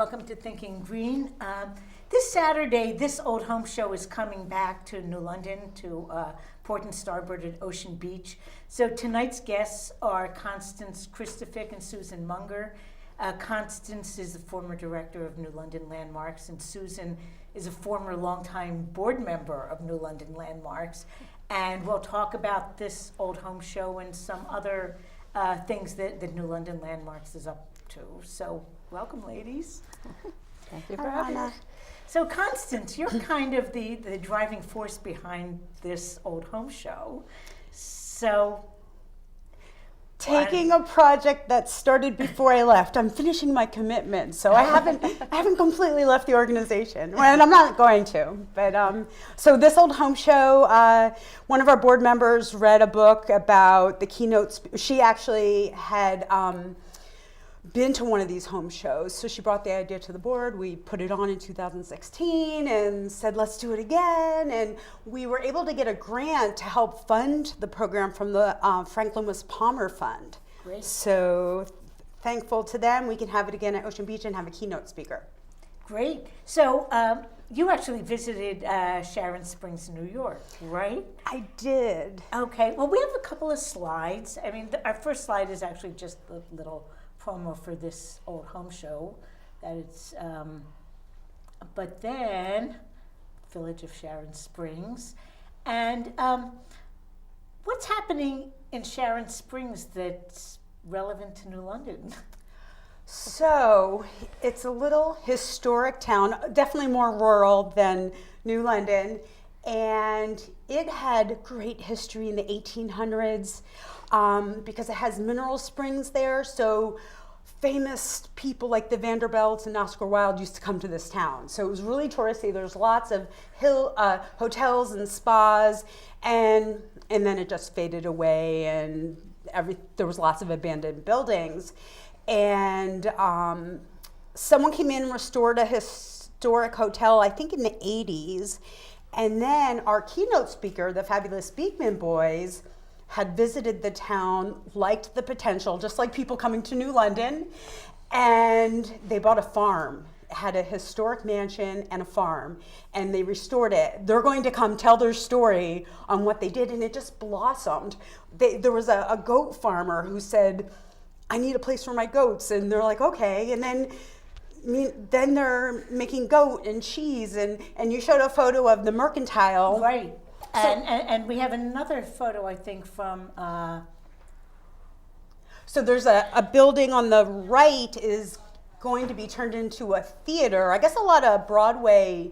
Welcome to Thinking Green. This Saturday, this Old Home Show is coming back to New London, to Port and Starboard at Ocean Beach. So tonight's guests are Constance, Kristofik, and Susan Munger. Constance is the former director of New London Landmarks, and Susan is a former longtime board member of New London Landmarks. And we'll talk about this Old Home Show and some other things that New London Landmarks is up to. So welcome, ladies. Thank you for having us. So Constance, you're kind of the driving force behind this Old Home Show. So Taking a project that started before I left. I'm finishing my commitment, so I haven't completely left the organization, and I'm not going to. But so this Old Home Show, one of our board members read a book about the keynotes. She actually had been to one of these home shows, so she brought the idea to the board. We put it on in 2016 and said, let's do it again. And we were able to get a grant to help fund the program from the Franklin West Palmer Fund. Great. So thankful to them. We can have it again at Ocean Beach and have a keynote speaker. Great. So you actually visited Sharon Springs, New York, right? I did. Okay. Well, we have a couple of slides. I mean, our first slide is actually just a little promo for this Old Home Show. That it's, but then Village of Sharon Springs, and what's happening in Sharon Springs that's relevant to New London? So it's a little historic town, definitely more rural than New London, and it had great history in the 1800s because it has mineral springs there. So famous people like the Vanderbilts and Oscar Wilde used to come to this town. So it was really touristy. There's lots of hotels and spas, and then it just faded away, and there was lots of abandoned buildings. And someone came in and restored a historic hotel, I think in the 80s. And then our keynote speaker, the fabulous Beekman Boys, had visited the town, liked the potential, just like people coming to New London, and they bought a farm. It had a historic mansion and a farm, and they restored it. They're going to come tell their story on what they did, and it just blossomed. There was a goat farmer who said, I need a place for my goats, and they're like, okay, and then they're making goat and cheese, and you showed a photo of the mercantile. Right. And we have another photo, I think, from... So there's a building on the right is going to be turned into a theater. I guess a lot of Broadway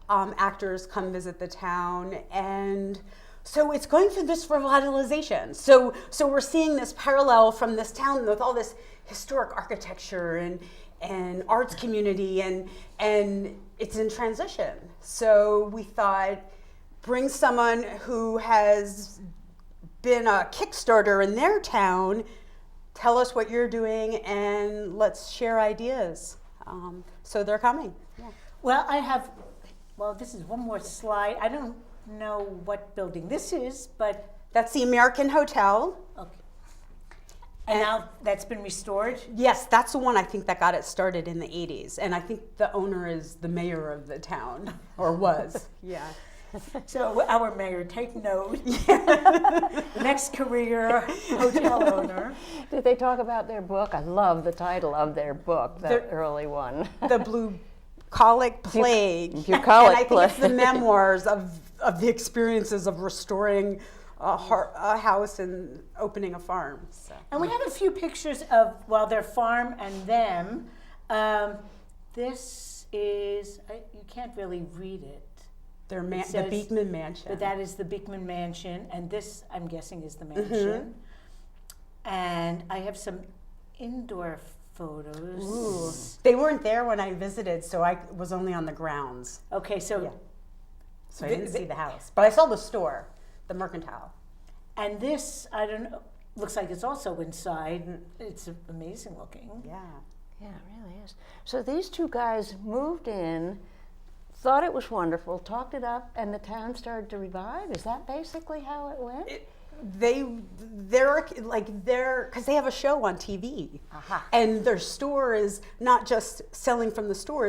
actors come visit the town, and so it's going through this revitalization. So we're seeing this parallel from this town with all this historic architecture and arts community, and it's in transition. So we thought, bring someone who has been a Kickstarter in their town, tell us what you're doing, and let's share ideas. So they're coming. Yeah. Well, this is one more slide. I don't know what building this is, but... That's the American Hotel. Okay. And now that's been restored? Yes, that's the one I think that got it started in the 80s. And I think the owner is the mayor of the town, or was. Yeah. So our mayor, take note. Next career, hotel owner. Did they talk about their book? I love the title of their book, that early one. The Bucolic Plague. Bucolic and I think it's the memoirs of the experiences of restoring a house and opening a farm. So. And we have a few pictures of, their farm and them. This is, you can't really read it. The Beekman Mansion. But that is the Beekman Mansion, and this, I'm guessing, is the mansion. Mm-hmm. And I have some indoor photos. Ooh. They weren't there when I visited, so I was only on the grounds. Okay, so... Yeah. So I didn't see the house. But I saw the store, the mercantile. And this, I don't know, looks like it's also inside. It's amazing looking. Yeah. Yeah, it really is. So these two guys moved in, thought it was wonderful, talked it up, and the town started to revive? Is that basically how it went? because they have a show on TV, Aha. and their store is not just selling from the store;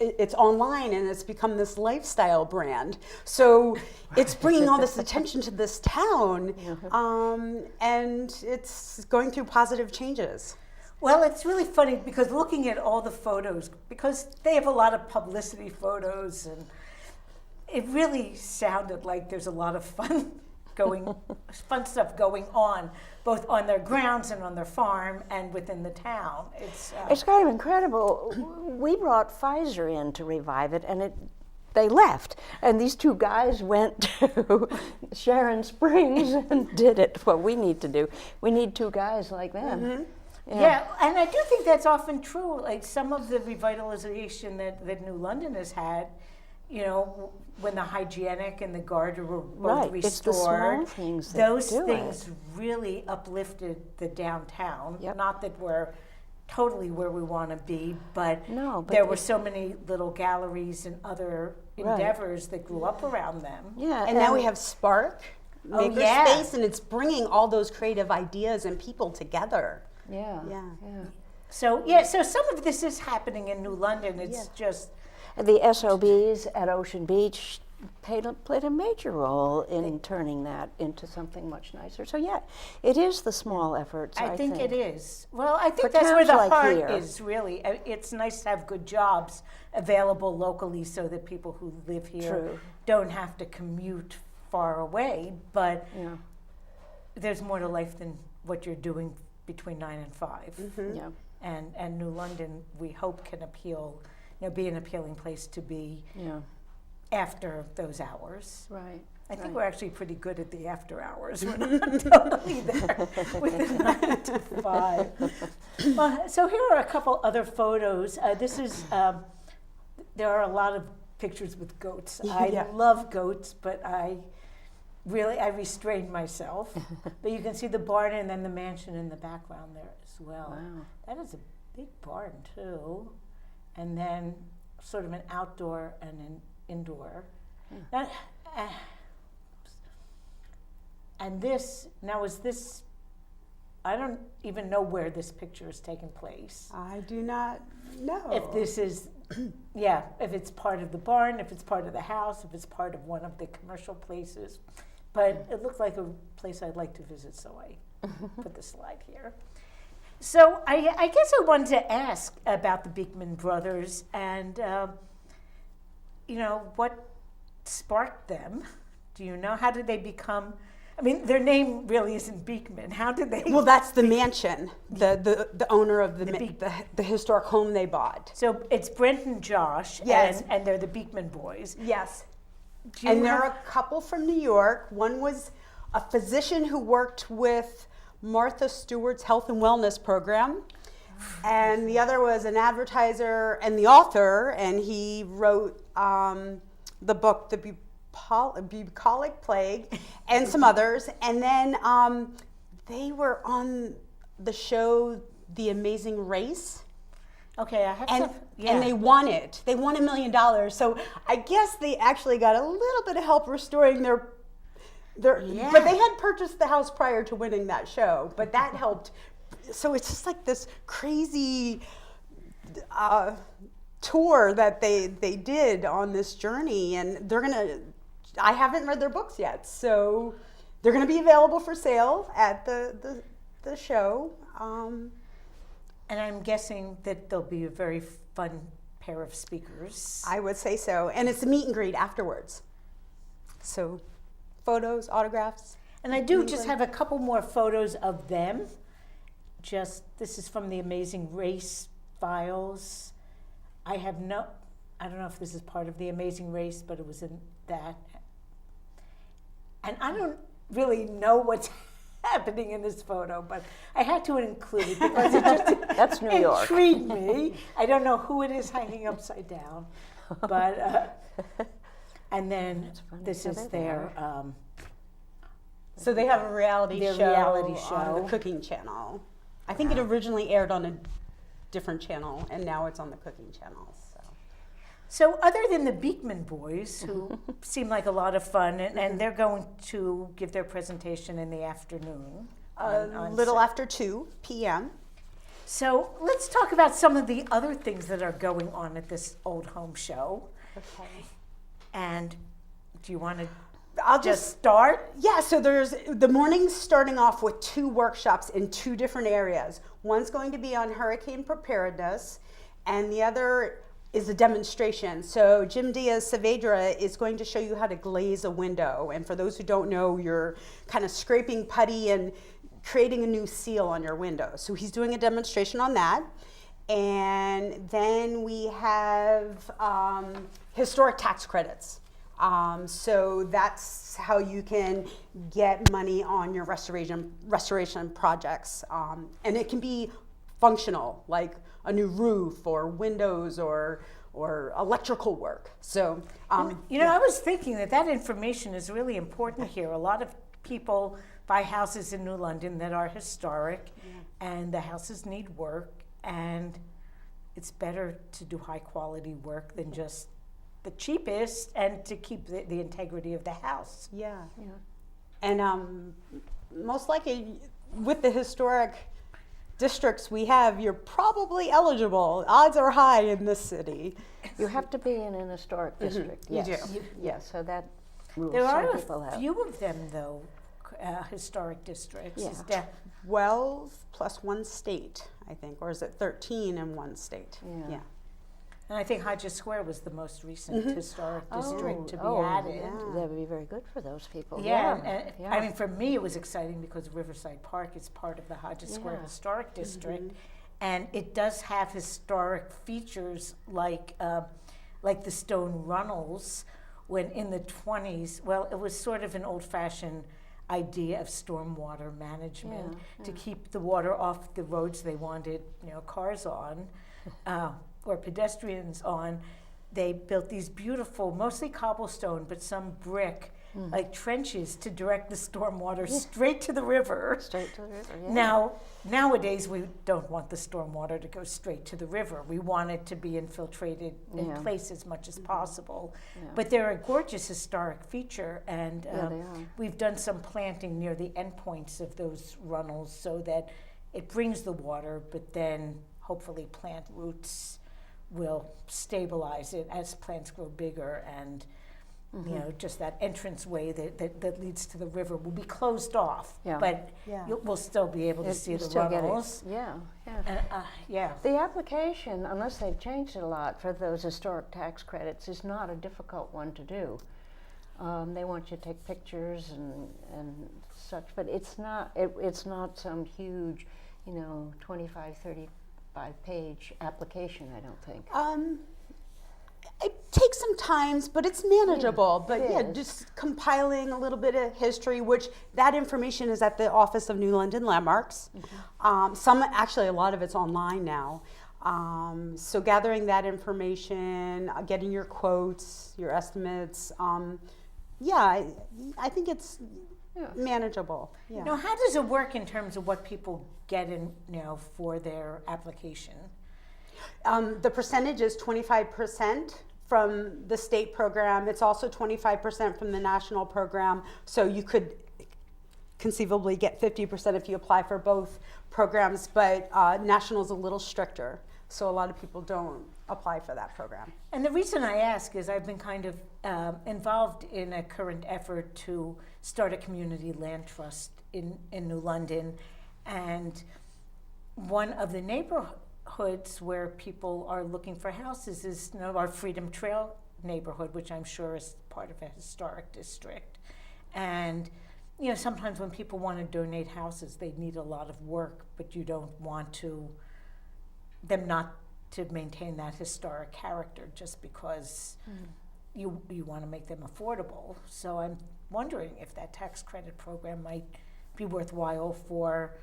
it's online, and it's become this lifestyle brand. So it's bringing all this attention to this town, and it's going through positive changes. Well, it's really funny because looking at all the photos, because they have a lot of publicity photos, and it really sounded like there's a lot of fun stuff going on, both on their grounds and on their farm and within the town. It's kind of incredible. We brought Pfizer in to revive it, and they left. And these two guys went to Sharon Springs and did it. What we need to do, we need two guys like them. Mm-hmm. Yeah, and I do think that's often true. Like some of the revitalization that New London has had, when the hygienic and the Garda were both Right, restored, it's the small things that those do things it. really uplifted the downtown. Yep. Not that we're totally where we want to be, but, No, but there were so many little galleries and other Right. endeavors that grew up around them. Yeah, And now we have Spark, Oh, Makerspace, yeah. and it's bringing all those creative ideas and people together. Yeah. So some of this is happening in New London. It's just The SOBs at Ocean Beach played a major role in turning that into something much nicer. So yeah, it is the small efforts. I think it is. Well, I think For that's where towns the like heart here. is, really. It's nice to have good jobs available locally so that people who live here True. don't have to commute far away. But Yeah. there's more to life than what you're doing between 9 and 5. Yeah. And New London, we hope, can be an appealing place to be Yeah. after those hours. Right. I think right. we're actually pretty good at the after hours. We're not totally there with the 9 to 5. Well, so here are a couple other photos. This is, there are a lot of pictures with goats. I Yeah. love goats, but I restrained myself. But you can see the barn and then the mansion in the background there as well. Wow. That is a big barn too. And then sort of an outdoor and an indoor. Now, and this, now is this, I don't even know where this picture is taking place. I do not know. If this is, if it's part of the barn, if it's part of the house, if it's part of one of the commercial places. But it looked like a place I'd like to visit, so I put the slide here. So I guess I wanted to ask about the Beekman brothers and, what sparked them. Do you know? How did they become, their name really isn't Beekman. How did they? Well, that's the mansion, the owner of Beek- the historic home they bought. So it's Brent and Josh, Yes. and they're the Beekman boys. Yes. Do you And there have- are a couple from New York. One was a physician who worked with Martha Stewart's health and wellness program. And the other was an advertiser and the author, and he wrote the book, The Bucolic Plague, and some others. And then they were on the show The Amazing Race. Okay, I have And, to. Yeah. and they won it. They won $1 million. So I guess they actually got a little bit of help restoring their Yeah. but they had purchased the house prior to winning that show, but that helped. So it's just like this crazy tour that they did on this journey, and I haven't read their books yet, so they're gonna be available for sale at the show. And I'm guessing that there'll be a very fun pair of speakers. I would say so. And it's a meet and greet afterwards. So photos, autographs. And I do just have a couple more photos of them. This is from the Amazing Race files. I don't know if this is part of the Amazing Race, but it was in that. And I don't really know what's happening in this photo, but I had to include it because it just That's New York. intrigued me. I don't know who it is hanging upside down, but and then funny. this So is they're their So they have a reality Their show reality on show. the Cooking Channel. I think it originally aired on a different channel, and now it's on the Cooking Channel. So other than the Beekman boys, who seem like a lot of fun, and they're going to give their presentation in the afternoon. A little after 2 p.m. So let's talk about some of the other things that are going on at this Old Home Show. Okay. And do you want to I'll just start? Yeah, so there's the morning's starting off with 2 workshops in 2 different areas. One's going to be on hurricane preparedness, and the other is a demonstration. So Jim Diaz Saavedra is going to show you how to glaze a window. And for those who don't know, you're kind of scraping putty and creating a new seal on your window. So he's doing a demonstration on that. And then we have historic tax credits. So that's how you can get money on your restoration projects. And it can be functional, like a new roof or windows or electrical work. So, You know, I was thinking that information is really important here. A lot of people buy houses in New London that are historic, and the houses need work, and it's better to do high quality work than just the cheapest, and to keep the integrity of the house. yeah. And most likely with the historic districts we have, you're probably eligible. Odds are high in this city. You have to be in an historic district. You Yes. do. Yes, so that rules There are some people a out. few of them, though, historic districts. Yeah. Is that- 12 plus 1 state, I think, or is it 13 in 1 state? Yeah. And I think Hodges Square was the most recent historic district to be Oh, added. yeah. That would be very good for those people. Yeah, Yeah. I mean, for me, it was exciting because Riverside Park is part of the Hodges Square Yeah. Historic District, and it does have historic features like the stone runnels. When in the 20s, well, it was sort of an old-fashioned idea of stormwater management to keep the water off the roads they wanted, cars on. Or pedestrians on. They built these beautiful, mostly cobblestone, but some brick, like trenches to direct the stormwater straight to the river. Straight to the river, yeah. Now, nowadays we don't want the stormwater to go straight to the river. We want it to be infiltrated in place as much as possible. Yeah. But they're a gorgeous historic feature, and they are. we've done some planting near the endpoints of those runnels so that it brings the water, but then hopefully plant roots will stabilize it as plants grow bigger, and just that entrance way that leads to the river will be closed off, Yeah. but Yeah. we'll still be able to You see the still get it. runnels. Yeah, yeah. And, yeah. The application, unless they've changed it a lot for those historic tax credits, is not a difficult one to do. They want you to take pictures and such, but it's not some huge, 25, 35-page application, I don't think. It takes some time, but it's manageable. But it yeah, is. just compiling a little bit of history, which that information is at the Office of New London Landmarks. Actually, a lot of it's online now. So gathering that information, getting your quotes, your estimates. I think it's manageable. Yeah. Now, how does it work in terms of what people get in, for their application? The percentage is 25% from the state program. It's also 25% from the national program. So you could conceivably get 50% if you apply for both programs, but national is a little stricter. So a lot of people don't apply for that program. And the reason I ask is I've been kind of involved in a current effort to start a community land trust in New London. And one of the neighborhoods where people are looking for houses is our Freedom Trail neighborhood, which I'm sure is part of a historic district. And sometimes when people want to donate houses, they need a lot of work, but you don't want them not to maintain that historic character just because you want to make them affordable. So I'm wondering if that tax credit program might be worthwhile for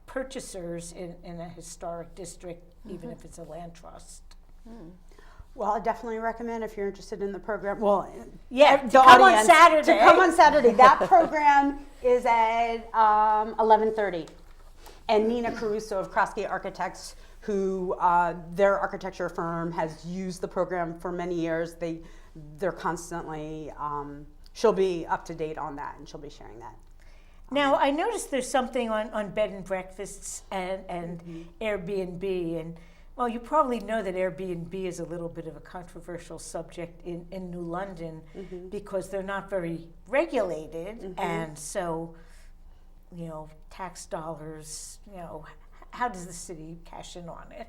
purchasers in a historic district, even if it's a land trust. Well, I definitely recommend if you're interested in the program. Well, Yeah, the to come on audience, Saturday. To come on Saturday. That program is at 11:30. And Nina Caruso of Crossgate Architects who their architecture firm has used the program for many years. They're constantly, she'll be up to date on that, and she'll be sharing that. Now, I noticed there's something on bed and breakfasts and Airbnb, and well, you probably know that Airbnb is a little bit of a controversial subject in New London because they're not very regulated, and so, tax dollars, how does the city cash in on it?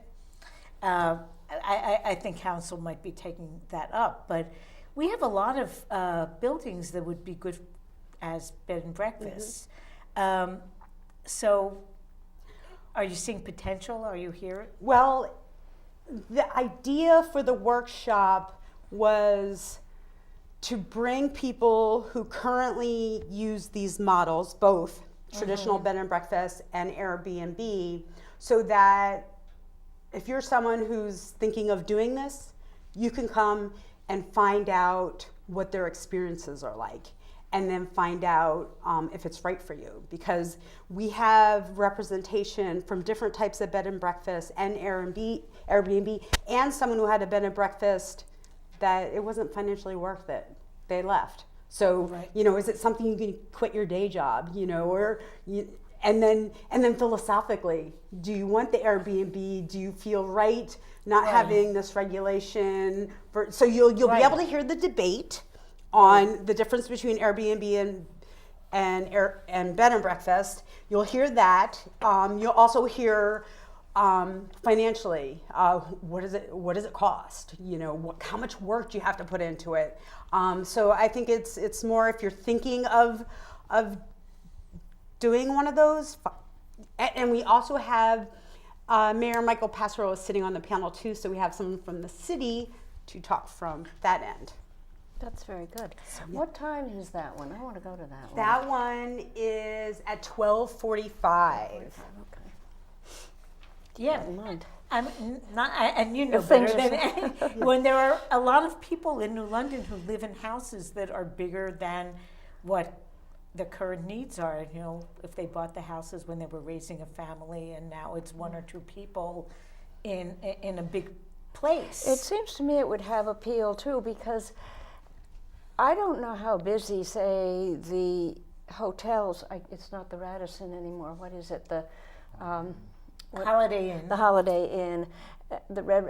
I think council might be taking that up, but we have a lot of buildings that would be good as bed and breakfasts. So are you seeing potential? Are you here? Well, the idea for the workshop was to bring people who currently use these models, both traditional bed and breakfast and Airbnb, so that if you're someone who's thinking of doing this, you can come and find out what their experiences are like, and then find out if it's right for you. Because we have representation from different types of bed and breakfast and Airbnb, and someone who had a bed and breakfast that it wasn't financially worth it. They left. So, is it something you can quit your day job, and then philosophically, do you want the Airbnb? Do you feel right not having this regulation? So you'll be able to hear the debate on the difference between Airbnb and bed and breakfast. You'll hear that. You'll also hear financially, what does it cost? How much work do you have to put into it? So I think it's more if you're thinking of doing one of those. And we also have Mayor Michael Passero is sitting on the panel too, so we have someone from the city to talk from that end. That's very good. What time is that one? I want to go to that one. That one is at 12:45. Okay. Yeah. Never mind. And you know If things better than when there are a lot of people in New London who live in houses that are bigger than what the current needs are. If they bought the houses when they were raising a family, and now it's one or two people in a big place. It seems to me it would have appeal too, because I don't know how busy, say, the hotels. It's not the Radisson anymore. What is it? The Holiday Inn. The Holiday Inn.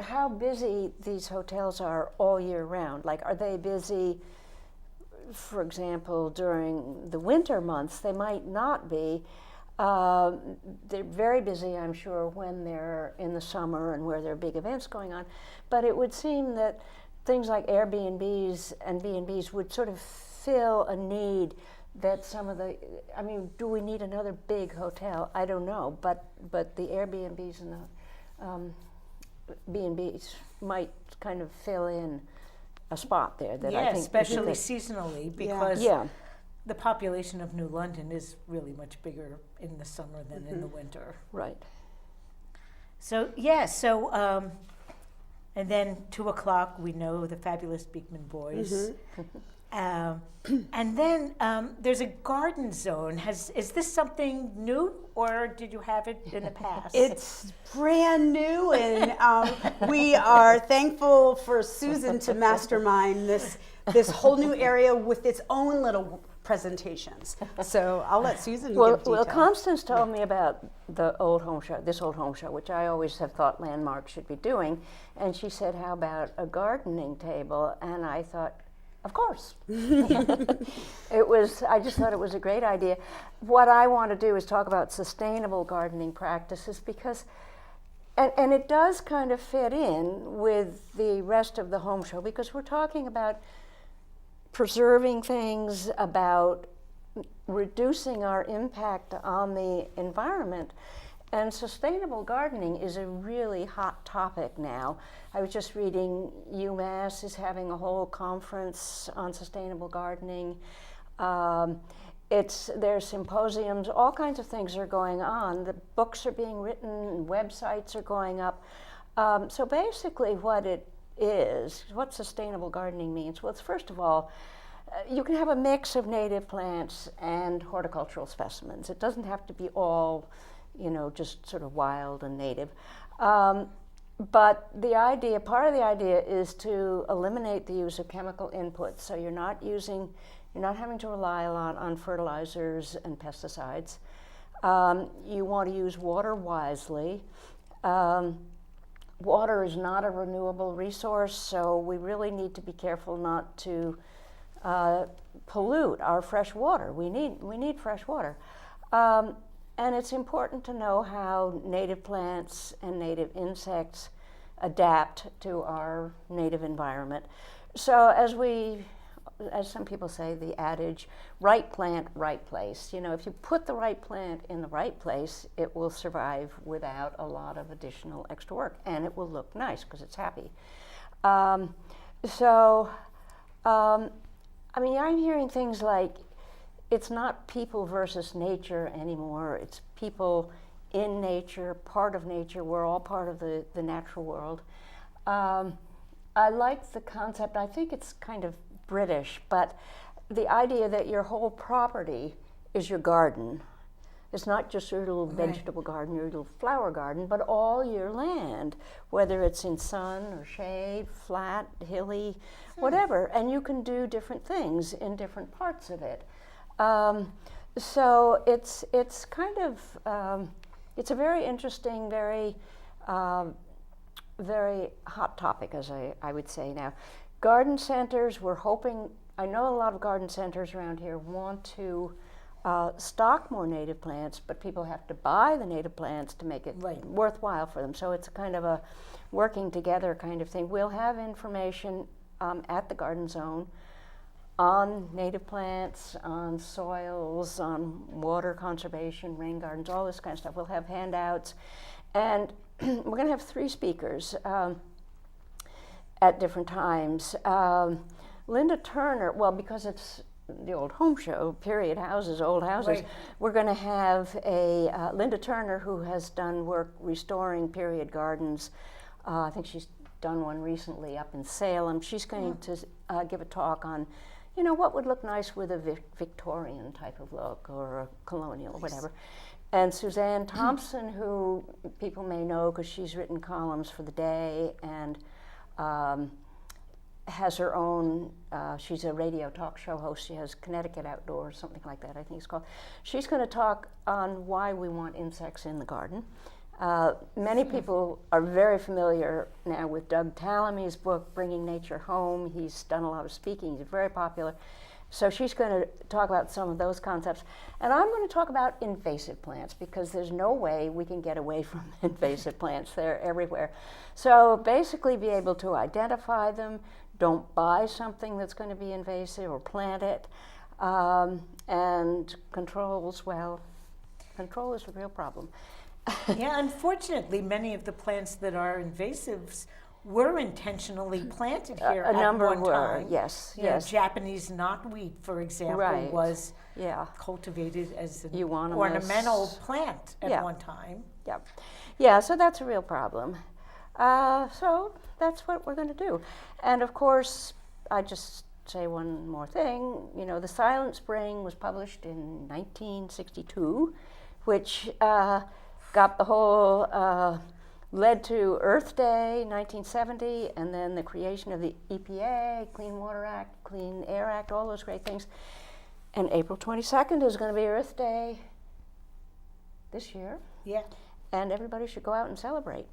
How busy these hotels are all year round. Like, are they busy? For example, during the winter months, they might not be. They're very busy, I'm sure, when they're in the summer and where there are big events going on. But it would seem that things like Airbnbs and B&Bs would sort of fill a need that some of the, do we need another big hotel? I don't know, but the Airbnbs and the B&Bs might kind of fill in a spot there that I think especially seasonally, because the population of New London is really much bigger in the summer than in the winter. Right. So and then 2:00 we know the fabulous Beekman Boys. And then there's a garden zone. Is this something new, or did you have it in the past? It's brand new, and we are thankful for Susan to mastermind this whole new area with its own little presentations. So I'll let Susan give detail. Well, Constance told me about this old home show, which I always have thought landmarks should be doing, and she said, "How about a gardening table?" And I thought, of course. I just thought it was a great idea. What I want to do is talk about sustainable gardening practices, because, and it does kind of fit in with the rest of the home show, because we're talking about preserving things, about reducing our impact on the environment. And sustainable gardening is a really hot topic now. I was just reading UMass is having a whole conference on sustainable gardening. There's symposiums, all kinds of things are going on. The books are being written, websites are going up. So basically what sustainable gardening means, well, first of all, you can have a mix of native plants and horticultural specimens. It doesn't have to be all just sort of wild and native. But part of the idea is to eliminate the use of chemical inputs. So you're not having to rely a lot on fertilizers and pesticides. You want to use water wisely. Water is not a renewable resource, so we really need to be careful not to pollute our fresh water. We need fresh water. And it's important to know how native plants and native insects adapt to our native environment. So as some people say, the adage, right plant, right place. If you put the right plant in the right place, it will survive without a lot of additional extra work, and it will look nice because it's happy. I'm hearing things like, it's not people versus nature anymore. It's people in nature, part of nature. We're all part of the natural world. I like the concept. I think it's kind of British, but the idea that your whole property is your garden. It's not just your little vegetable garden, your little flower garden, but all your land, whether it's in sun or shade, flat, hilly, whatever. And you can do different things in different parts of it. So it's kind of it's a very interesting, very very hot topic, as I would say now. Garden centers, we're hoping. I know a lot of garden centers around here want to stock more native plants, but people have to buy the native plants to make it worthwhile for them. So it's kind of a working together kind of thing. We'll have information at the Garden Zone on native plants, on soils, on water conservation, rain gardens, all this kind of stuff. We'll have handouts. And we're going to have 3 speakers at different times. Linda Turner, well, because it's the old home show, period houses, old houses, we're going to have Linda Turner, who has done work restoring period gardens. I think she's done one recently up in Salem. She's going to give a talk on what would look nice with a Victorian type of look or a colonial or whatever. And Suzanne Thompson, who people may know because she's written columns for The Day and has her own, she's a radio talk show host. She has Connecticut Outdoors, something like that, I think it's called. She's going to talk on why we want insects in the garden. Many people are very familiar now with Doug Tallamy's book, Bringing Nature Home. He's done a lot of speaking. He's very popular. So she's going to talk about some of those concepts. And I'm going to talk about invasive plants because there's no way we can get away from invasive plants. They're everywhere. So basically be able to identify them. Don't buy something that's going to be invasive or plant it. And controls, well, control is a real problem. Yeah, unfortunately, many of the plants that are invasives were intentionally planted here A number at one were, time. yes. Japanese knotweed, for example, was cultivated as an ornamental plant at one time. Yeah, so that's a real problem. So that's what we're going to do. And of course, I just say one more thing. The Silent Spring was published in 1962, which got the whole, led to Earth Day, 1970, and then the creation of the EPA, Clean Water Act, Clean Air Act, all those great things. And April 22nd is going to be Earth Day this year. Yeah. And everybody should go out and celebrate.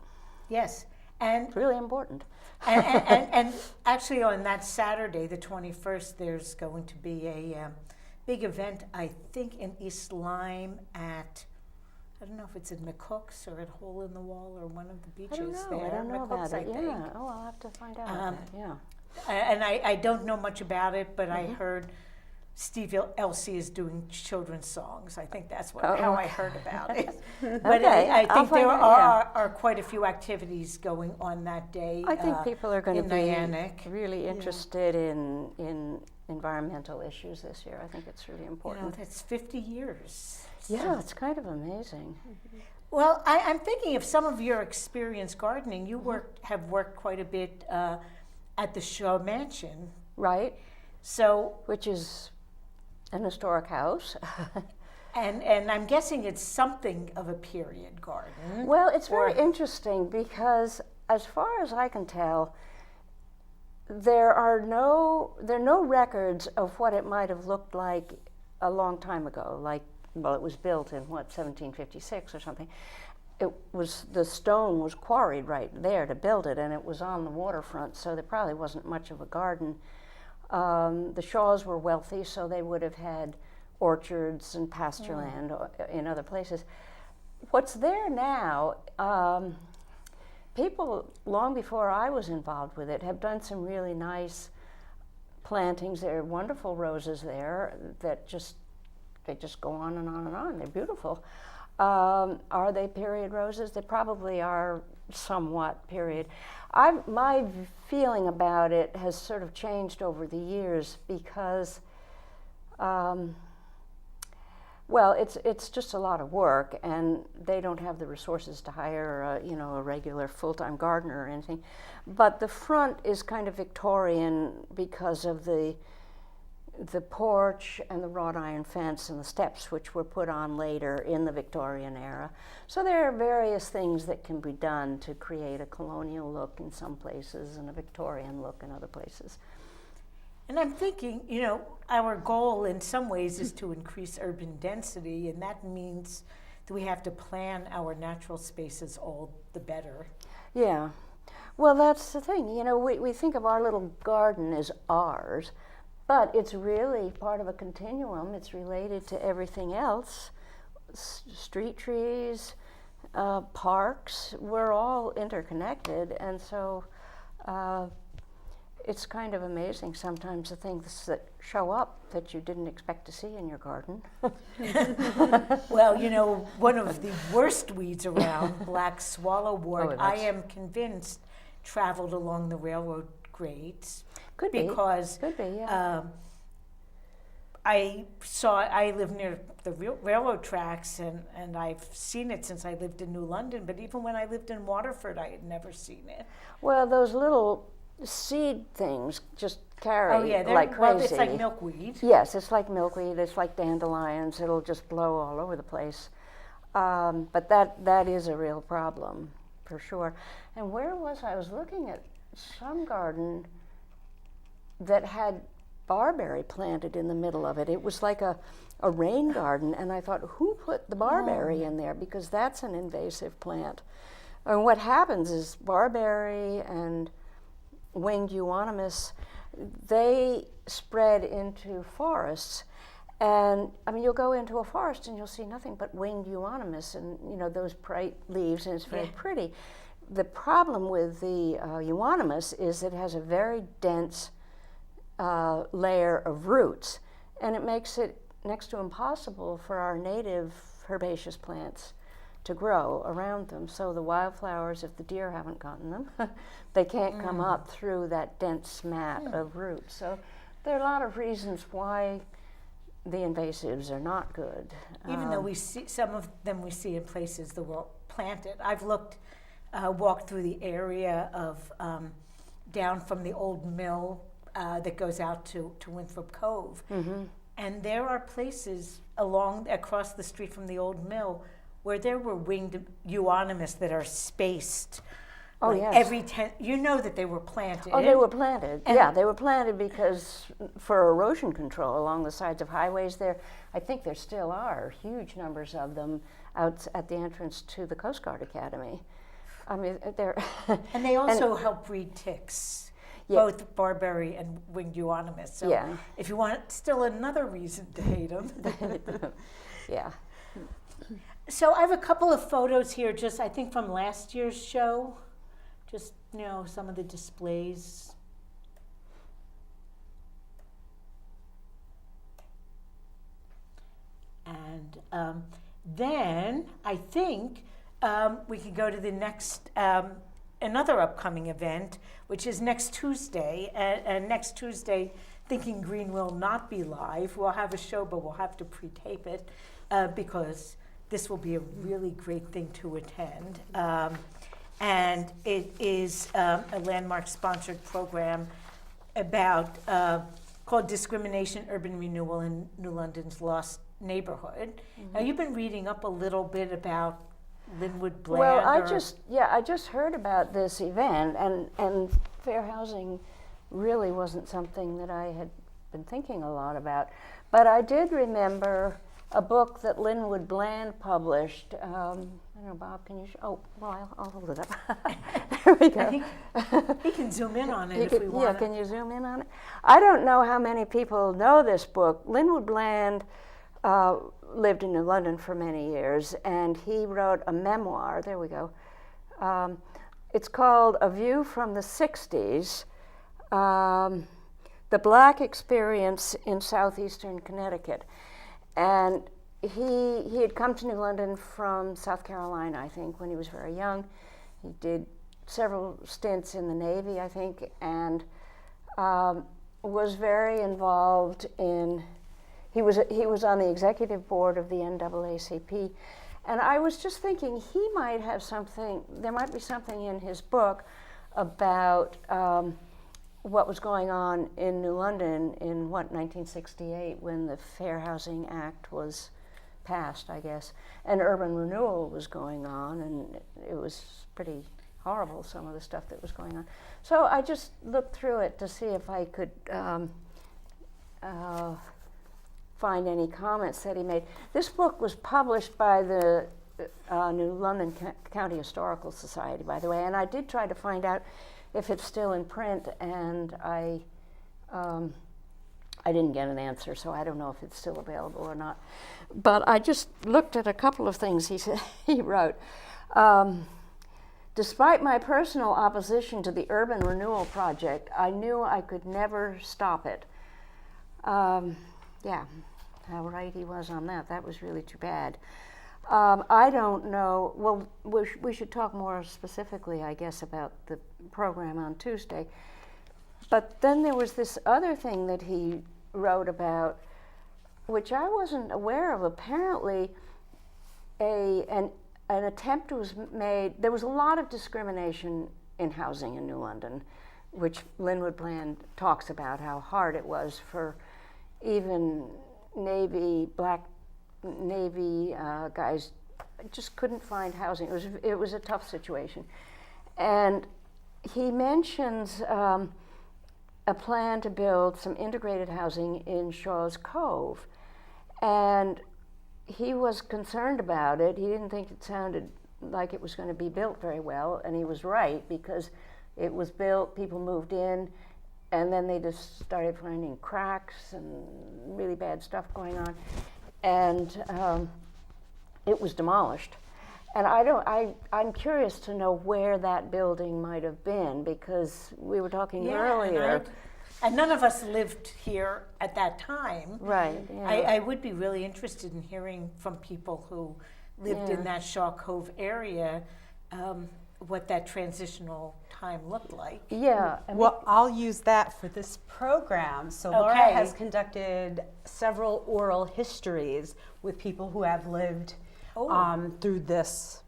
Yes. And it's really important. and actually on that Saturday, the 21st, there's going to be a big event, I think in East Lyme at, I don't know if it's in McCook's or at Hole in the Wall or one of the beaches there. I don't know McCook's, about it. I think. Yeah. Oh, I'll have to find out about that. Yeah. And I don't know much about it, but I heard Steve Elsie is doing children's songs. I think that's how I heard about it. But I think there are quite a few activities going on that day. I think people are going to be Niantic. really interested in environmental issues this year. I think it's really important. It's 50 years. Yeah, it's kind of amazing. Well, I'm thinking of some of your experience gardening. You have worked quite a bit at the Shaw Mansion. Right. So, which is an historic house. And I'm guessing it's something of a period garden. Well, it's very Or- interesting because, as far as I can tell, there are no records of what it might have looked like a long time ago. Like, well, it was built in what, 1756 or something. The stone was quarried right there to build it, and it was on the waterfront, so there probably wasn't much of a garden. The Shaws were wealthy, so they would have had orchards and pasture land in other places. What's there now, people long before I was involved with it have done some really nice plantings. There are wonderful roses there that they just go on and on and on. They're beautiful. Are they period roses? They probably are somewhat period. My feeling about it has sort of changed over the years because, well, it's just a lot of work, and they don't have the resources to hire a regular full-time gardener or anything. But the front is kind of Victorian because of the porch and the wrought iron fence and the steps, which were put on later in the Victorian era. So there are various things that can be done to create a colonial look in some places and a Victorian look in other places. And I'm thinking, our goal in some ways is to increase urban density, and that means that we have to plan our natural spaces all the better. Yeah. Well, that's the thing. We think of our little garden as ours, but it's really part of a continuum. It's related to everything else. Street trees, parks, we're all interconnected, and so it's kind of amazing sometimes the things that show up that you didn't expect to see in your garden. Well, one of the worst weeds around, black swallowwort, I that's- am convinced traveled along the railroad grades. Could be. Because Could be, yeah. I live near the railroad tracks, and I've seen it since I lived in New London, but even when I lived in Waterford, I had never seen it. Well, those little seed things just carry Oh, yeah, like crazy. well, it's like milkweed. Yes, it's like milkweed. It's like dandelions. It'll just blow all over the place. But that is a real problem, for sure. And where was I? I was looking at some garden that had barberry planted in the middle of it. It was like a rain garden, and I thought, who put the barberry in there? Because that's an invasive plant. And what happens is barberry and winged euonymus, they spread into forests. And you'll go into a forest and you'll see nothing but winged euonymus and those bright leaves, and it's very pretty. The problem with the euonymus is it has a very dense layer of roots, and it makes it next to impossible for our native herbaceous plants to grow around them. So the wildflowers, if the deer haven't gotten them, they can't come up through that dense mat of roots. So there are a lot of reasons why the invasives are not good. Even though we see some of them, we see in places that were planted. I've walked through the area of down from the old mill that goes out to Winthrop Cove, and there are places across the street from the old mill where there were winged euonymus that are spaced. Oh, like yes. Every that they were planted. Oh, they were planted. And- Yeah, they were planted because for erosion control along the sides of highways there. I think there still are huge numbers of them out at the entrance to the Coast Guard Academy. They're And they also help breed ticks, Yeah. both barberry and winged euonymus. So Yeah. if you want still another reason to hate them. yeah. So I have a couple of photos here, just I think from last year's show. Just, some of the displays. And then I think we could go to the next, another upcoming event, which is next Tuesday. And next Tuesday, Thinking Green will not be live. We'll have a show, but we'll have to pre-tape it because this will be a really great thing to attend. And it is a landmark-sponsored program about called Discrimination, Urban Renewal, in New London's Lost neighborhood. Now, you've been reading up a little bit about Linwood Bland. Well, I or- just heard about this event, and fair housing really wasn't something that I had been thinking a lot about. But I did remember a book that Linwood Bland published. I don't know, Bob, can you oh, well, I'll hold it up. There we go. I think he can zoom in on it if we Yeah, want. can you zoom in on it? I don't know how many people know this book. Linwood Bland lived in New London for many years, and he wrote a memoir. There we go. It's called A View from the 60s, The Black Experience in Southeastern Connecticut. And he had come to New London from South Carolina, I think, when he was very young. He did several stints in the Navy, I think, and was very involved in. He was on the executive board of the NAACP, and I was just thinking he might have something. There might be something in his book about what was going on in New London in 1968 when the Fair Housing Act was passed, I guess, and urban renewal was going on, and it was pretty horrible, some of the stuff that was going on. So I just looked through it to see if I could find any comments that he made. This book was published by the New London County Historical Society, by the way, and I did try to find out if it's still in print, and I didn't get an answer, so I don't know if it's still available or not. But I just looked at a couple of things he wrote. Despite my personal opposition to the urban renewal project, I knew I could never stop it. Yeah, how right he was on that. That was really too bad. I don't know. Well, we should talk more specifically, I guess, about the program on Tuesday. But then there was this other thing that he wrote about, which I wasn't aware of. Apparently, an attempt was made. There was a lot of discrimination in housing in New London, which Linwood Bland talks about how hard it was for even black Navy guys just couldn't find housing. It was a tough situation, and he mentions a plan to build some integrated housing in Shaw's Cove, and he was concerned about it. He didn't think it sounded like it was going to be built very well, and he was right, because it was built, people moved in, and then they just started finding cracks and really bad stuff going on, and it was demolished. And I'm curious to know where that building might have been, because we were talking earlier. And none of us lived here at that time. Right. Yeah. I would be really interested in hearing from people who lived in that Shaw Cove area what that transitional time looked like. Yeah. Well, I'll use that for this program. So Laura Okay. has conducted several oral histories with people who have lived through this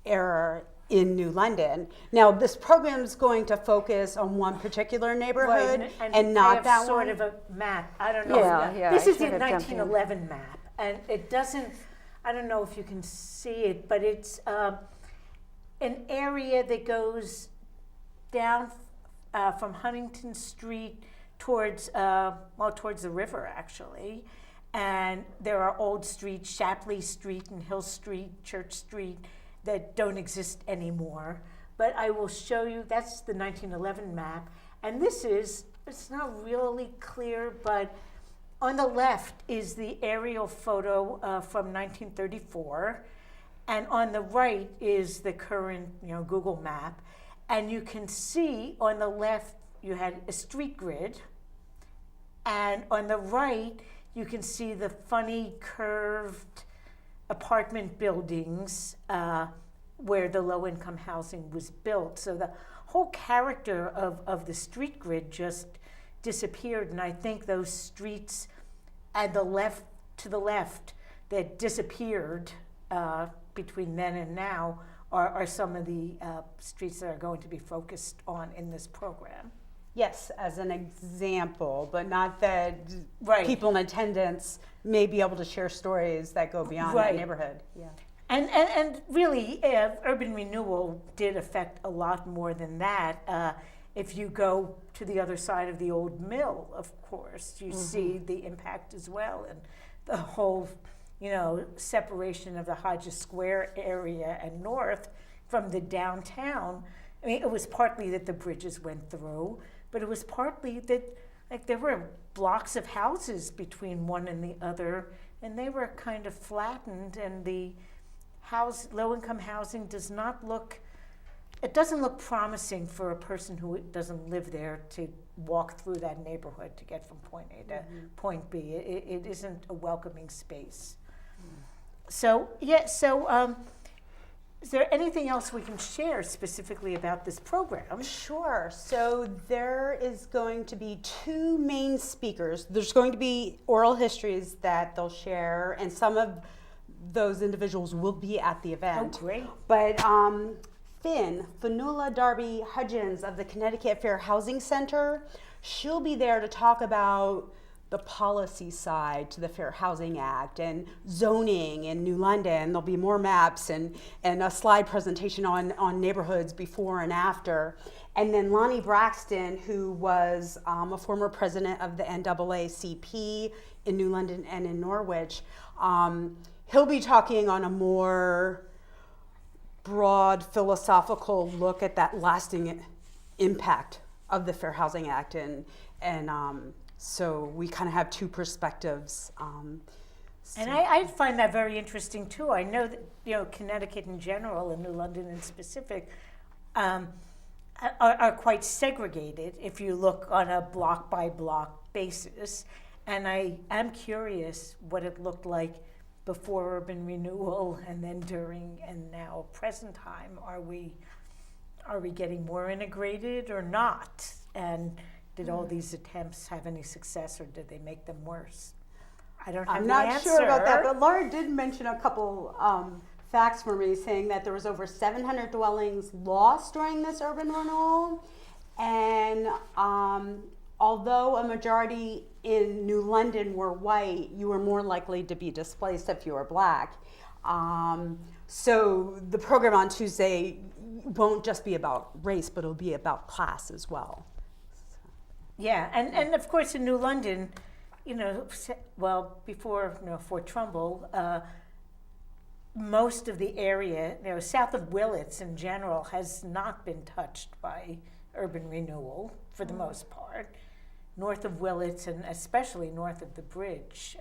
era in New London. Now, this program is going to focus on one particular neighborhood and not I have that sort one. of a map. I don't know. Yeah, This I is the should have jumped in. 1911 map, and it doesn't. I don't know if you can see it, but it's an area that goes down from Huntington Street towards the river, actually. And there are old streets, Shapley Street and Hill Street, Church Street, that don't exist anymore. But I will show you, that's the 1911 map. And it's not really clear, but on the left is the aerial photo from 1934. And on the right is the current, Google map. And you can see on the left, you had a street grid. And on the right, you can see the funny curved apartment buildings where the low-income housing was built. So the whole character of the street grid just disappeared, and I think those streets to the left that disappeared between then and now are some of the streets that are going to be focused on in this program. Yes, as an example, but not that Right. people in attendance may be able to share stories that go beyond Right. that neighborhood. Yeah. And really, urban renewal did affect a lot more than that. If you go to the other side of the old mill, of course, you see the impact as well, and the whole, separation of the Hodges Square area and north from the downtown. I mean, it was partly that the bridges went through, but it was partly that, like, there were blocks of houses between one and the other, and they were kind of flattened, and the low-income housing doesn't look promising for a person who doesn't live there to walk through that neighborhood to get from point A to point B. It isn't a welcoming space. So, is there anything else we can share specifically about this program? Sure. So there is going to be two main speakers. There's going to be oral histories that they'll share, and some of those individuals will be at the event. Oh, great. But Fanula Darby Hudgens of the Connecticut Fair Housing Center, she'll be there to talk about the policy side to the Fair Housing Act and zoning in New London. There'll be more maps and a slide presentation on neighborhoods before and after. And then Lonnie Braxton, who was a former president of the NAACP in New London and in Norwich, he'll be talking on a more broad philosophical look at that lasting impact of the Fair Housing Act, and so we kind of have two perspectives. And I find that very interesting too. I know that Connecticut in general and New London in specific are quite segregated if you look on a block by block basis. And I am curious what it looked like before urban renewal and then during and now present time. Are we getting more integrated or not? And did all these attempts have any success, or did they make them worse? I don't have I'm the not answer. sure about that, but Laura did mention a couple facts for me, saying that there was over 700 dwellings lost during this urban renewal, and although a majority in New London were white, you were more likely to be displaced if you were black. So the program on Tuesday won't just be about race, but it'll be about class as well. Yeah, and of course in New London, before Fort Trumbull, most of the area, south of Willits in general, has not been touched by urban renewal for the most part. North of Willits, and especially north of the bridge,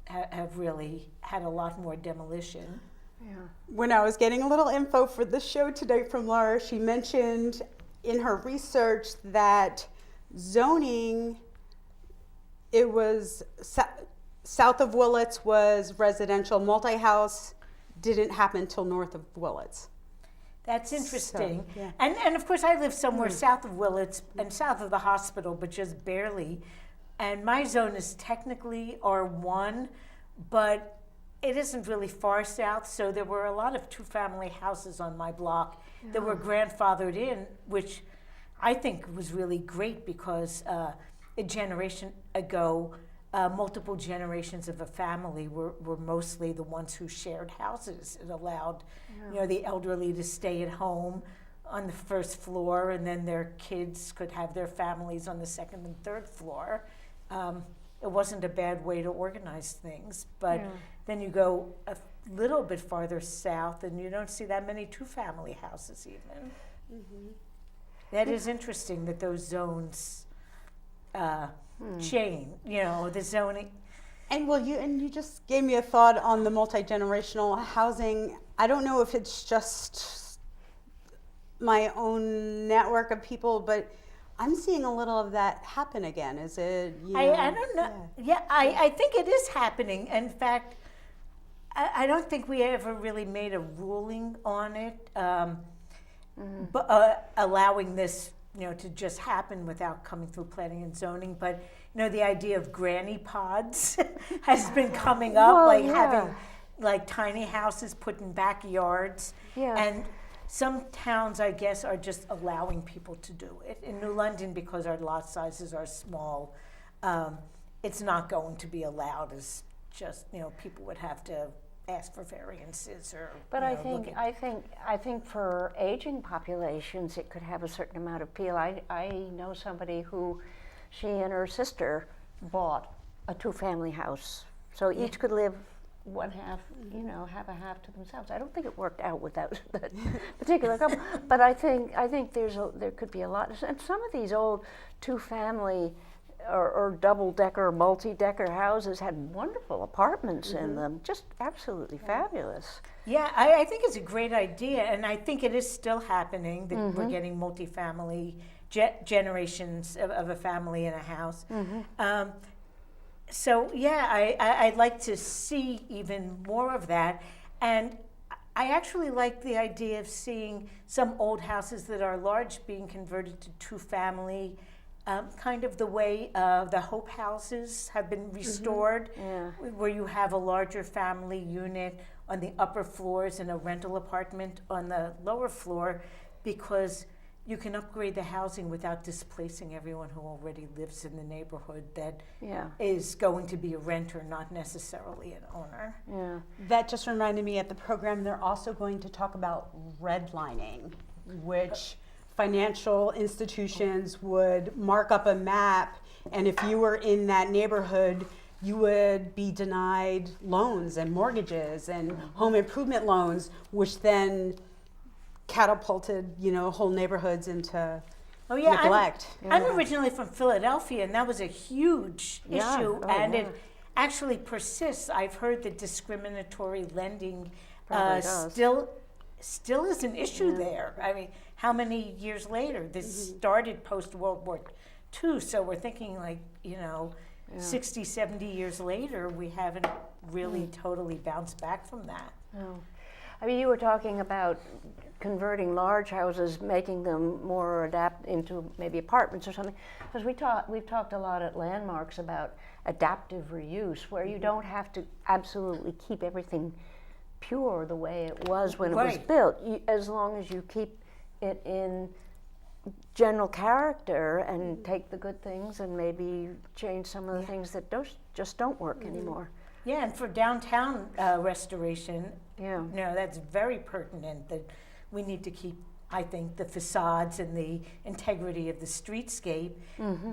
have really had a lot more demolition. Yeah. When I was getting a little info for the show today from Laura, she mentioned in her research that zoning, it was south of Willits was residential, multi-house didn't happen till north of Willits. That's interesting. So, yeah. And of course I live somewhere south of Willits and south of the hospital, but just barely. And my zone is technically R1, but it isn't really far south, so there were a lot of two-family houses on my block that were grandfathered in, which I think was really great because a generation ago, multiple generations of a family were mostly the ones who shared houses. It allowed the elderly to stay at home on the first floor, and then their kids could have their families on the second and third floor. It wasn't a bad way to organize things, but then you go a little bit farther south and you don't see that many two-family houses even. Mm-hmm. That is interesting that those zones change, the zoning. And you just gave me a thought on the multi-generational housing. I don't know if it's just my own network of people, but I'm seeing a little of that happen again. Is it? I don't know. Yeah, I think it is happening. In fact, I don't think we ever really made a ruling on it, but allowing this, to just happen without coming through planning and zoning. But the idea of granny pods has been coming up, having like tiny houses put in backyards, and some towns, I guess, are just allowing people to do it. In New London, because our lot sizes are small, it's not going to be allowed as just, people would have to ask for variances or. But I think for aging populations, it could have a certain amount of appeal. I know somebody who, she and her sister bought a 2-family house, so each could live one half, have a half to themselves. I don't think it worked out with that particular couple, but I think there could be a lot. And some of these old 2-family or double-decker, multi-decker houses had wonderful apartments in them, just absolutely fabulous. Yeah, I think it's a great idea, and I think it is still happening that we're getting multifamily generations of a family in a house. So yeah, I'd like to see even more of that, and I actually like the idea of seeing some old houses that are large being converted to 2-family. Kind of the way the Hope houses have been restored, where you have a larger family unit on the upper floors and a rental apartment on the lower floor, because you can upgrade the housing without displacing everyone who already lives in the neighborhood that is going to be a renter, not necessarily an owner. Yeah. That just reminded me, at the program, they're also going to talk about redlining, which financial institutions would mark up a map, and if you were in that neighborhood, you would be denied loans and mortgages and home improvement loans, which then catapulted, whole neighborhoods into neglect. I'm originally from Philadelphia, and that was a huge issue, it actually persists. I've heard that discriminatory lending still is an issue there. I mean, how many years later? This started post-World War II, so we're thinking 60, 70 years later, we haven't really totally bounced back from that. No. I mean, you were talking about converting large houses, making them more adapt into maybe apartments or something, because we've talked a lot at Landmarks about adaptive reuse, where you don't have to absolutely keep everything pure the way it was when it was built, as long as you keep it in general character and take the good things and maybe change some of the things that just don't work anymore. Yeah, and for downtown restoration, that's very pertinent, that we need to keep, I think, the facades and the integrity of the streetscape,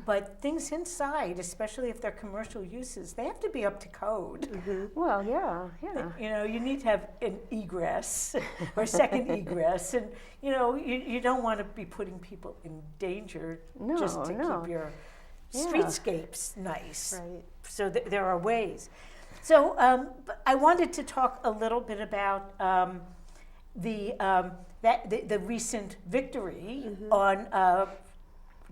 but things inside, especially if they're commercial uses, they have to be up to code. Well, yeah. You need to have an egress or second egress, and you don't want to be putting people in danger just to keep your streetscapes nice. Right. So there are ways. So I wanted to talk a little bit about the recent victory on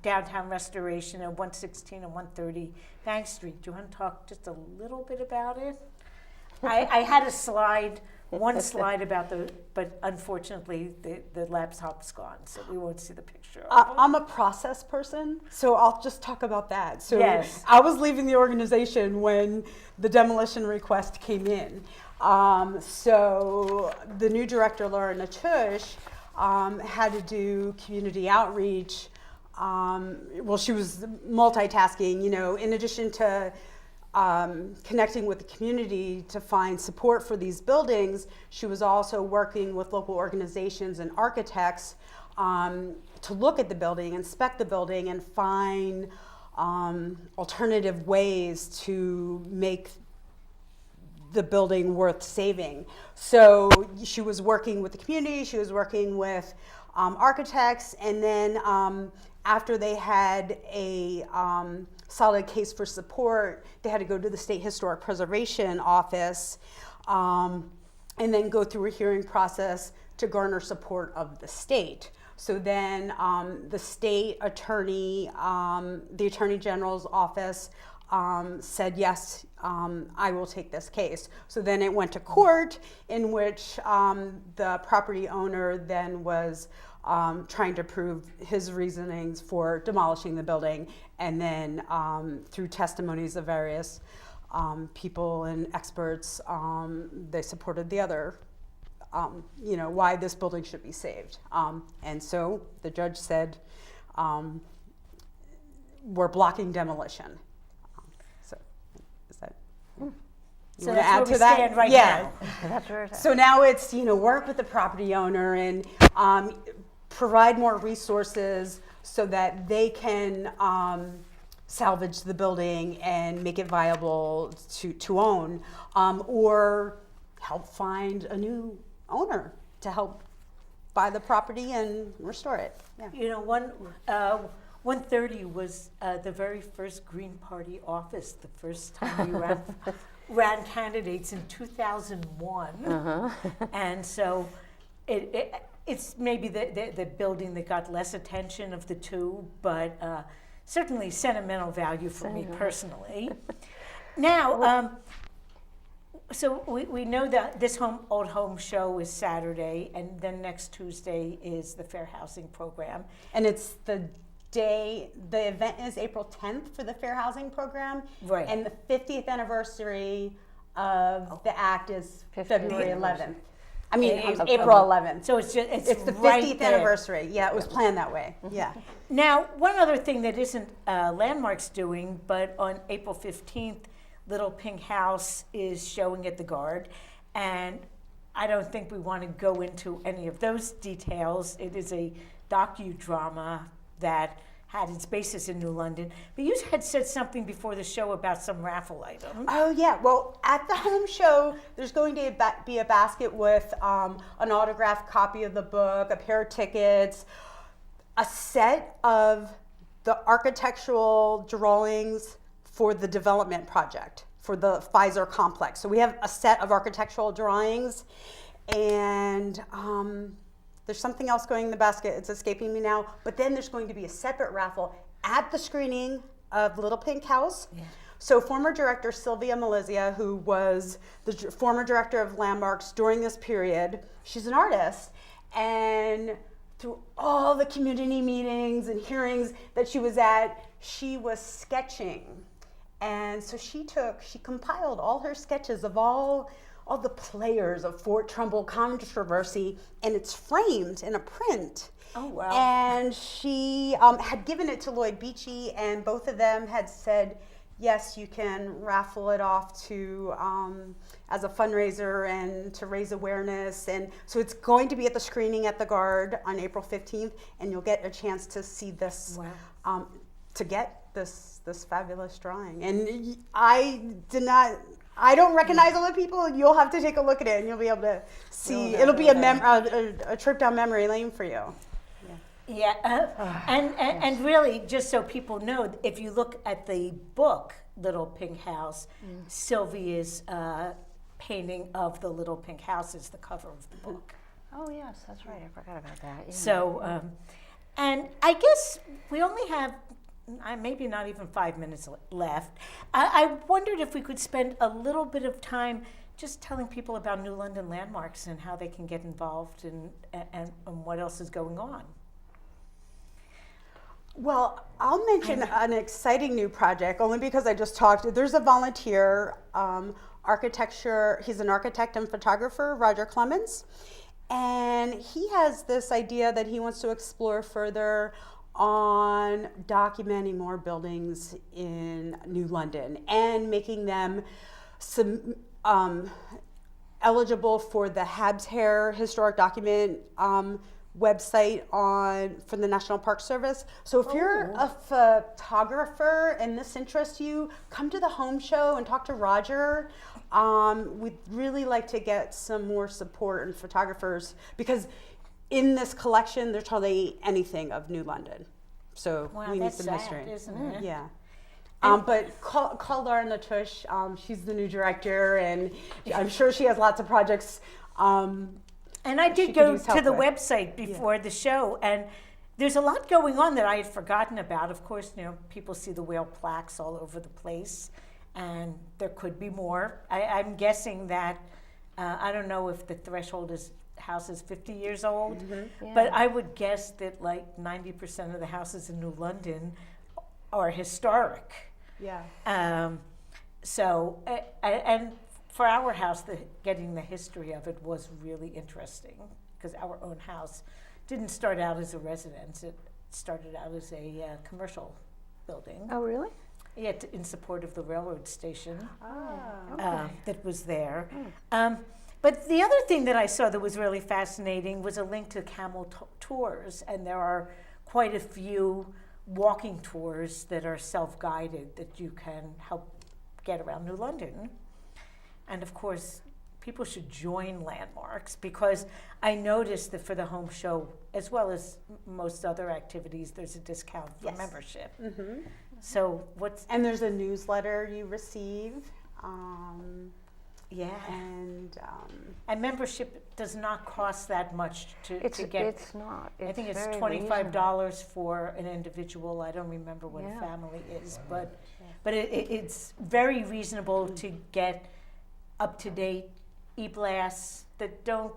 downtown restoration of 116 and 130 Bank Street. Do you want to talk just a little bit about it? I had one slide about but unfortunately the laptop's gone, so we won't see the picture. I'm a process person, so I'll just talk about that. So yes. I was leaving the organization when the demolition request came in. So the new director, Laura Natush, had to do community outreach. She was multitasking, in addition to connecting with the community to find support for these buildings. She was also working with local organizations and architects to look at the building, inspect the building, and find alternative ways to make the building worth saving. So she was working with the community, she was working with architects, and then after they had a solid case for support, they had to go to the State Historic Preservation Office and then go through a hearing process to garner support of the state. So then the state attorney, the Attorney General's office said, yes, I will take this case. So then it went to court, in which the property owner then was trying to prove his reasonings for demolishing the building, and then through testimonies of various people and experts, they supported the other why this building should be saved. And so the judge said, we're blocking demolition. So is that? You So want to that's add where to we that? stand right Yeah. now. That's where it's at. So now it's, work with the property owner and provide more resources so that they can salvage the building and make it viable to own, or help find a new owner to help buy the property and restore it. Yeah. 130 was the very first Green Party office, the first time we ran candidates in 2001. And so it's maybe the building that got less attention of the two, but certainly sentimental value for me personally. Now, so we know that this old home show is Saturday, and then next Tuesday is the Fair Housing Program. And it's the event is April 10th for the Fair Housing Program. Right. And the 50th anniversary of the act is February 11th. I mean, April 11th. So it's the right 50th there. anniversary. Yeah, it was planned that way. Yeah. Now, one other thing that isn't Landmarks doing, but on April 15th, Little Pink House is showing at the Guard, and I don't think we want to go into any of those details. It is a docudrama that had its basis in New London. But you had said something before the show about some raffle items. Oh yeah, well at the home show, there's going to be a basket with an autographed copy of the book, a pair of tickets, a set of the architectural drawings for the development project for the Pfizer complex. So we have a set of architectural drawings, and there's something else going in the basket. It's escaping me now. But then there's going to be a separate raffle at the screening of Little Pink House. Yeah. So former director Sylvia Malizia, who was the former director of Landmarks during this period, she's an artist, and through all the community meetings and hearings that she was at, she was sketching. And so she compiled all her sketches of all the players of Fort Trumbull controversy, and it's framed in a print. Oh, wow. And she had given it to Lloyd Beachy, and both of them had said, yes, you can raffle it off to as a fundraiser and to raise awareness. And so it's going to be at the screening at the Guard on April 15th, and you'll get a chance to see this, to get this fabulous drawing. And I don't recognize all the people. You'll have to take a look at it, and you'll be able to see. It'll be a trip down memory lane for you. Yeah, and really, just so people know, if you look at the book, Little Pink House, Sylvia's painting of the Little Pink House is the cover of the book. Oh, yes, that's right. I forgot about that. Yeah. So, and I guess we only have maybe not even 5 minutes left. I wondered if we could spend a little bit of time just telling people about New London Landmarks and how they can get involved and what else is going on. Well, I'll mention an exciting new project only because I just talked. There's a volunteer architecture. He's an architect and photographer, Roger Clemens, and he has this idea that he wants to explore further on documenting more buildings in New London and making them eligible for the Habs Hair Historic Document website for the National Park Service. So if you're a photographer and this interests you, come to the home show and talk to Roger. We'd really like to get some more support in photographers because in this collection there's hardly anything of New London. So we need some history. Isn't it? Yeah. But call Lauren Latouche. She's the new director, and I'm sure she has lots of projects. And I did go to the website before the show, and there's a lot going on that I had forgotten about. Of course, people see the whale plaques all over the place, and there could be more. I'm guessing that, I don't know if the threshold house is 50 years old, but I would guess that like 90% of the houses in New London are historic. Yeah. So, and for our house, getting the history of it was really interesting because our own house didn't start out as a residence. It started out as a commercial building. Oh, really? Yeah, in support of the railroad station Okay. that was there. But the other thing that I saw that was really fascinating was a link to camel tours, and there are quite a few walking tours that are self-guided that you can help get around New London. And of course, people should join landmarks because I noticed that for the home show, as well as most other activities, there's a discount for Yes. membership. Mm-hmm. So what's, And there's a newsletter you receive. yeah. And membership does not cost that much to get. It's not. I think it's very $25 for an individual. I don't remember what Yeah. a family is, but it's very reasonable to get up-to-date e-blasts that don't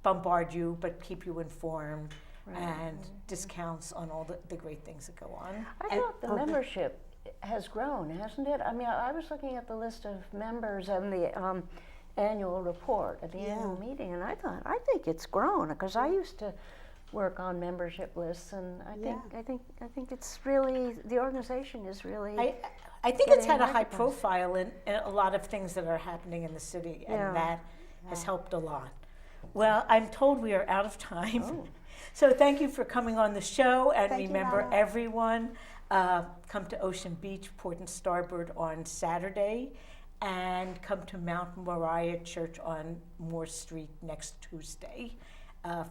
bombard you but keep you informed, and discounts on all the great things that go on. I thought the membership has grown, hasn't it? I mean, I was looking at the list of members and the annual report at the annual meeting, and I think it's grown because I used to work on membership lists, and I think it's really, the organization is really. I think it's had getting a high recognized. profile in a lot of things that are happening in the city, Yeah. and that has helped a lot. Well, I'm told we are out of time. Oh. So thank you for coming on the show, and Thank you, remember, Anna. everyone, come to Ocean Beach, Port and Starboard on Saturday, and come to Mount Moriah Church on Moore Street next Tuesday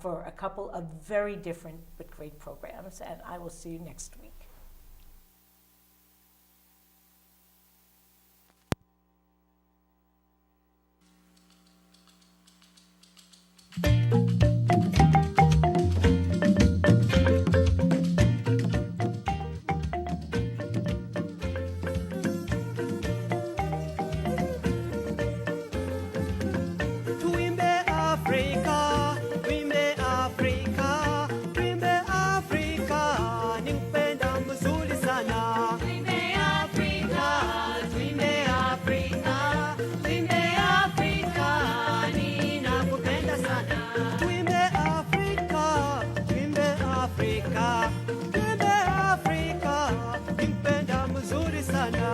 for a couple of very different but great programs, and I will see you next week. Tuimbe Afrika, tuimbe Afrika, tuimbe Afrika, nimpenda mzuri sana. Tuimbe Afrika, tuimbe Afrika, tuimbe Afrika, ninakupenda sana. Tuimbe Afrika, tuimbe Afrika, tuimbe Afrika, nimpenda mzuri sana.